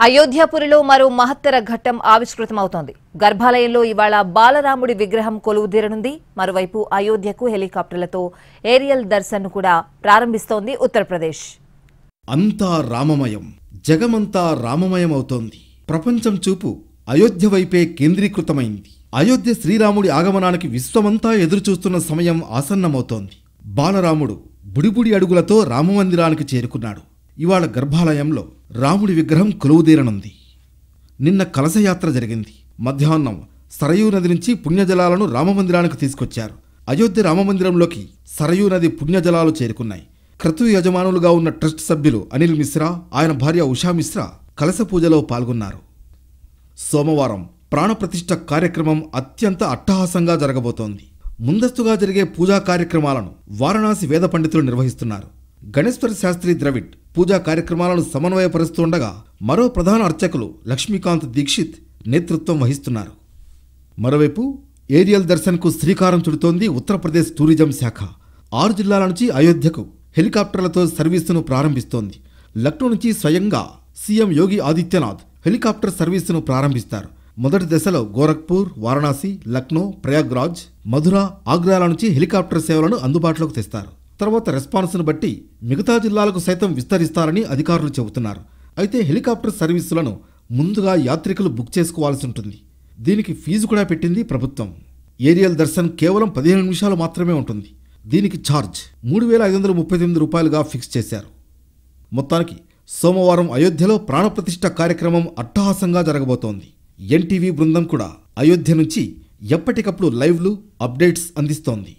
అయోధ్యపురిలో మరో మహత్తర ఘట్టం ఆవిష్కృతమవుతోంది. గర్భాలయంలో ఇవాళ బాలరాముడి విగ్రహం కొలువుదీరనుంది. మరోవైపు అయోధ్యకు హెలికాప్టర్లతో ఏరియల్ దర్శన్ కూడా ప్రారంభిస్తోంది ఉత్తరప్రదేశ్. అంతా రామమయం, జగమంతా రామమయం అవుతోంది. ప్రపంచం చూపు అయోధ్య వైపే కేంద్రీకృతమైంది. అయోధ్య శ్రీరాముడి ఆగమనానికి విశ్వమంతా ఎదురుచూస్తున్న సమయం ఆసన్నమవుతోంది. బాలరాముడు బుడిబుడి అడుగులతో రామమందిరానికి చేరుకున్నాడు. ఇవాళ గర్భాలయంలో రాముడి విగ్రహం కొలువుదీరనుంది. నిన్న కలశయాత్ర జరిగింది. మధ్యాహ్నం సరయూ నది నుంచి పుణ్యజలాలను రామమందిరానికి తీసుకొచ్చారు. అయోధ్య రామమందిరంలోకి సరయూ నది పుణ్యజలాలు చేరుకున్నాయి. క్రతు యజమానులుగా ఉన్న ట్రస్ట్ సభ్యులు అనిల్ మిశ్రా, ఆయన భార్య ఉషా మిశ్రా కలశ పూజలో పాల్గొన్నారు. సోమవారం ప్రాణప్రతిష్ఠ కార్యక్రమం అత్యంత అట్టహాసంగా జరగబోతోంది. ముందస్తుగా జరిగే పూజా కార్యక్రమాలను వారణాసి వేద పండితులు నిర్వహిస్తున్నారు. గణేశ్వర శాస్త్రి ద్రవిడ్ పూజా కార్యక్రమాలను సమన్వయపరుస్తుండగా మరో ప్రధాన అర్చకులు లక్ష్మీకాంత్ దీక్షిత్ నేతృత్వం వహిస్తున్నారు. మరోవైపు ఏరియల్ దర్శన్కు శ్రీకారం చుడుతోంది ఉత్తరప్రదేశ్ టూరిజం శాఖ. 6 జిల్లాల నుంచి అయోధ్యకు హెలికాప్టర్లతో సర్వీసును ప్రారంభిస్తోంది. లక్నో నుంచి స్వయంగా సీఎం యోగి ఆదిత్యనాథ్ హెలికాప్టర్ సర్వీసును ప్రారంభిస్తారు. మొదటి దశలో గోరఖ్పూర్, వారణాసి, లక్నో, ప్రయాగ్రాజ్, మధుర, ఆగ్రాల నుంచి హెలికాప్టర్ సేవలను అందుబాటులోకి తెస్తారు. తర్వాత రెస్పాన్స్ను బట్టి మిగతా జిల్లాలకు సైతం విస్తరిస్తారని అధికారులు చెబుతున్నారు. అయితే హెలికాప్టర్ సర్వీసులను ముందుగా యాత్రికులు బుక్ చేసుకోవాల్సి ఉంటుంది. దీనికి ఫీజు కూడా పెట్టింది ప్రభుత్వం. ఏరియల్ దర్శన్ కేవలం 15 నిమిషాలు మాత్రమే ఉంటుంది. దీనికి ఛార్జ్ 3,538 రూపాయలుగా ఫిక్స్ చేశారు. మొత్తానికి సోమవారం అయోధ్యలో ప్రాణప్రతిష్ఠ కార్యక్రమం అట్టహాసంగా జరగబోతోంది. ఎన్టీవీ బృందం కూడా అయోధ్య నుంచి ఎప్పటికప్పుడు లైవ్లు, అప్డేట్స్ అందిస్తోంది.